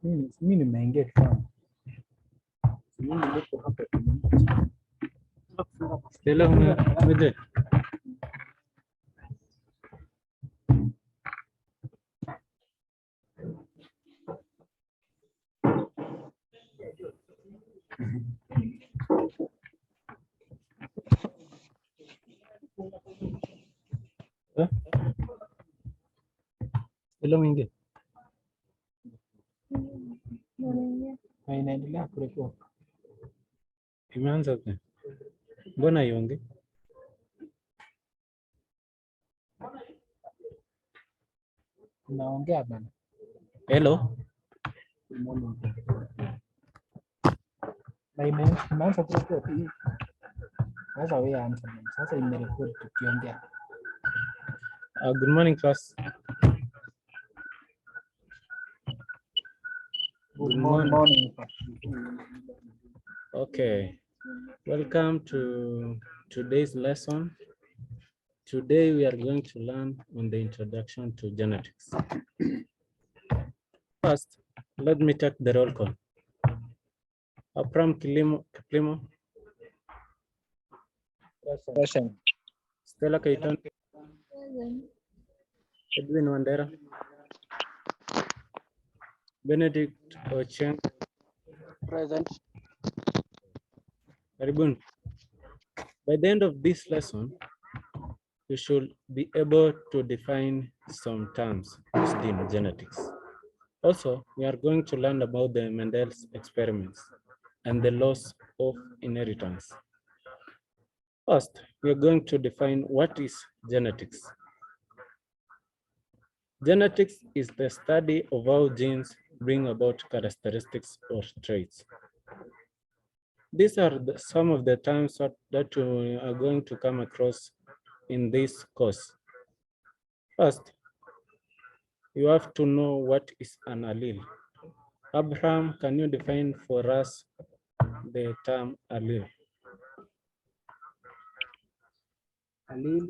Mimi nimeingia kwanza. Mimi niko hapa. Stella umekuja? Stella umeingia? Na inaendelea kurekodi. Imeanza tu. Mbona ionge? Naongea bana. Hello. Na imeanza kurekodi. Sasa wewe anza. Sasa imerekodi tukiongea. Good morning, class. Good morning. Okay. Welcome to today's lesson. Today we are going to learn on the introduction to genetics. First, let me take the roll call. Apram Kiplimo. Present. Stella Kaitan. Edwin Wandera. Benedict Ochen. Present. Karibuni. By the end of this lesson, you should be able to define some terms used in genetics. Also, we are going to learn about the Mendel's experiments and the laws of inheritance. First, we are going to define what is genetics. Genetics is the study of how genes bring about characteristics or traits. These are some of the terms that we are going to come across in this course. First, you have to know what is an allele. Abraham, can you define for us the term allele? Allele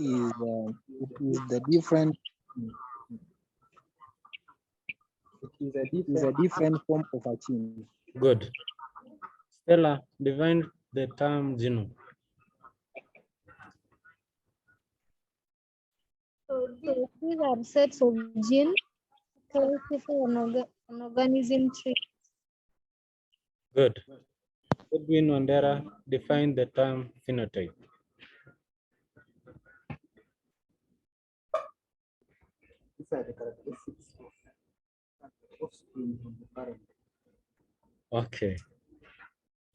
is the different. It is a different form of a gene. Good. Stella, define the term genome. So these are sets of genes classify an organism tree. Good. Edwin Wandera, define the term phenotype. These are the characteristics of offspring of the parent. Okay.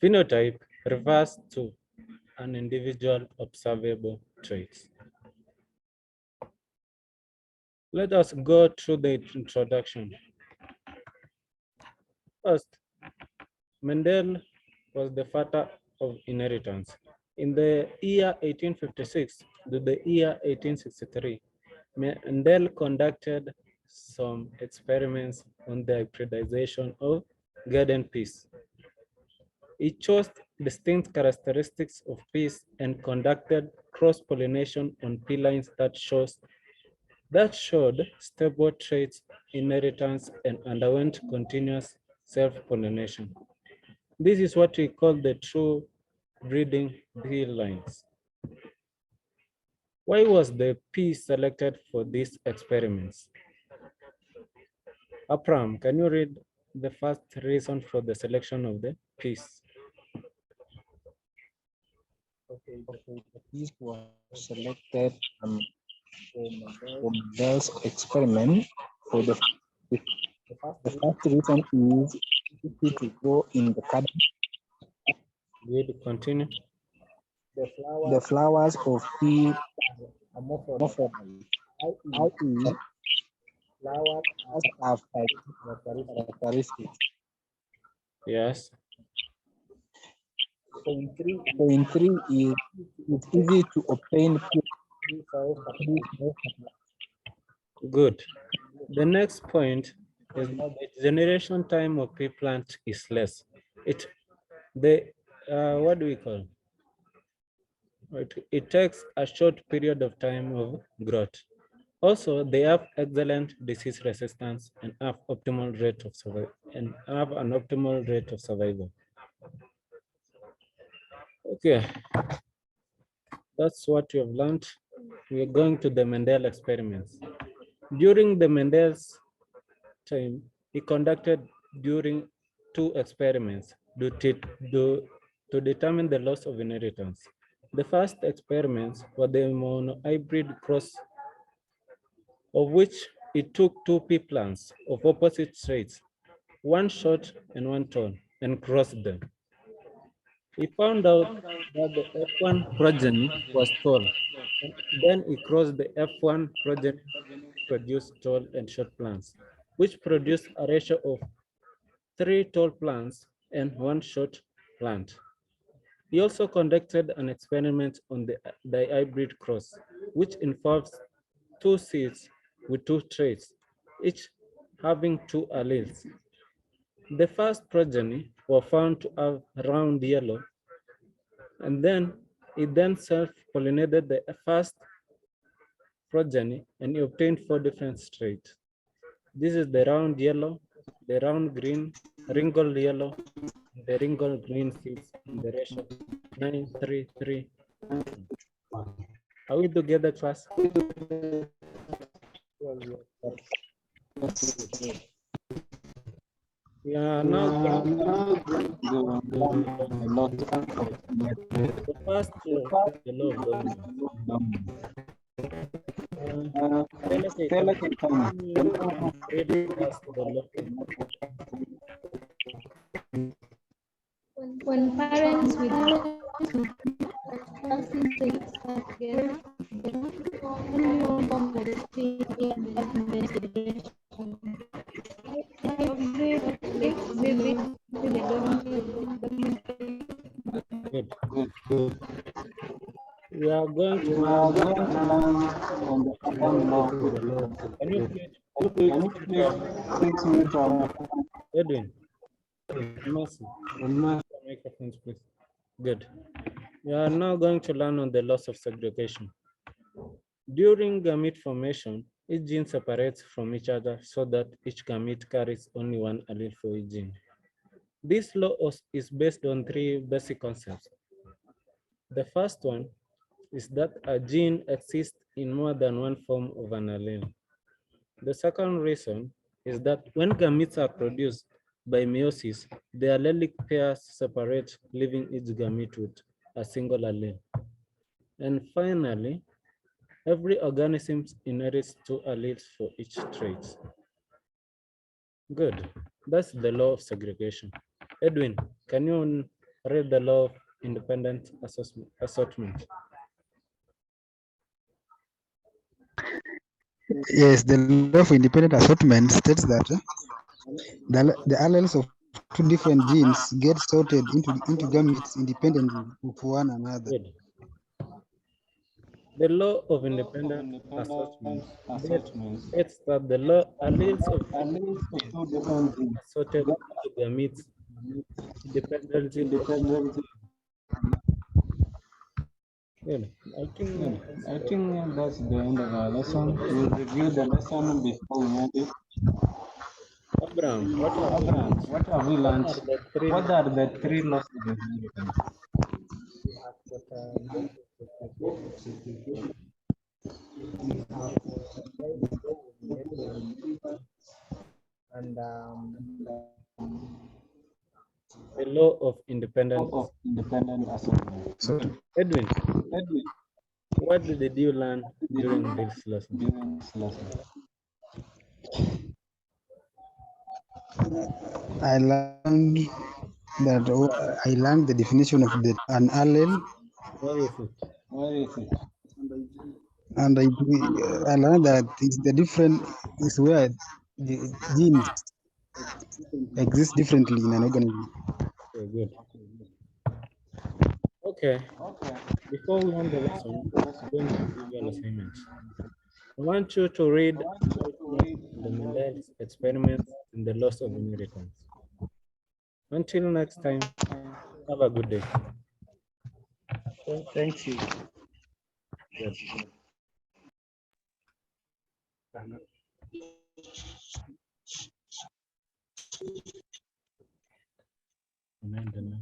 Phenotype refers to an individual observable traits. Let us go through the introduction. First, Mendel was the father of inheritance. In the year 1856 to the year 1863, Mendel conducted some experiments on the hybridization of garden peas. He chose distinct characteristics of peas and conducted cross-pollination on pea lines that showed stable traits, inheritance, and underwent continuous self-pollination. This is what we call the true breeding pea lines. Why was the pea selected for these experiments? Apram, can you read the first reason for the selection of the peas? Okay, the piece was selected from Mendel's experiment for the first reason is to grow in the garden. Good, continue. The flowers of pea are morphogamous, i.e., flowers have characteristics. Yes. Point three is it's easy to obtain. Good. The next point is the generation time of pea plant is less. What do we call? It takes a short period of time of growth. Also, they have excellent disease resistance and have optimal rate of survival and have an optimal rate of survival. Okay, that's what you have learned. We are going to the Mendel experiments. During the Mendel's time, he conducted during 2 experiments to determine the loss of inheritance. The first experiments were the monohybrid cross, of which it took 2 pea plants of opposite traits, one short and one tall, and crossed them. He found out that the F1 progeny was tall. And then he crossed the F1 progeny to produce tall and short plants, which produced a ratio of 3 tall plants and 1 short plant. He also conducted an experiment on the hybrid cross, which involves 2 seeds with 2 traits, each having 2 alleles. The first progeny were found to have round yellow, and then it then self-pollinated the first progeny and he obtained 4 different traits. This is the round yellow, the round green, wrinkled yellow, the wrinkled green seeds in the ratio 9:3:3. Are we together, class? We are now going the first law, the law of dominance. Stella, can you read us the law? When parents with passing traits are together, only one form of investigation. Good. We are going to learn on the second law. Can you please mute Edwin? Mercy. Microphones, please. Good. We are now going to learn on the loss of segregation. During gamete formation, each gene separates from each other so that each gamete carries only one allele for each gene. This law is based on 3 basic concepts. The first one is that a gene exists in more than one form of an allele. The second reason is that when gametes are produced by meiosis, the allelic pairs separate, leaving each gamete with a single allele. And finally, every organism inherits 2 alleles for each trait. Good. That's the law of segregation. Edwin, can you read the law of independent assortment? Yes, the law of independent assortment states that the alleles of 2 different genes get sorted into gametes independently of one another. Good. The law of independent assortment states that the alleles of 2 different genes sorted into gametes independently. Good. I think that's the end of our lesson. We'll review the lesson before we end it. Abraham, what have we learned? What have we learned? What are the 3 laws of inheritance? And the law of independent assortment. Edwin, what did you learn during this lesson? I learned the definition of an allele. Where is it? And I learned that the different is where the genes exist differently in an organism. Okay, good. Okay. Before we end the lesson, I'm going to give you an assignment. I want you to read the Mendel's experiments and the loss of inheritance. Until next time, have a good day. Thank you. Yes. Unaenda na-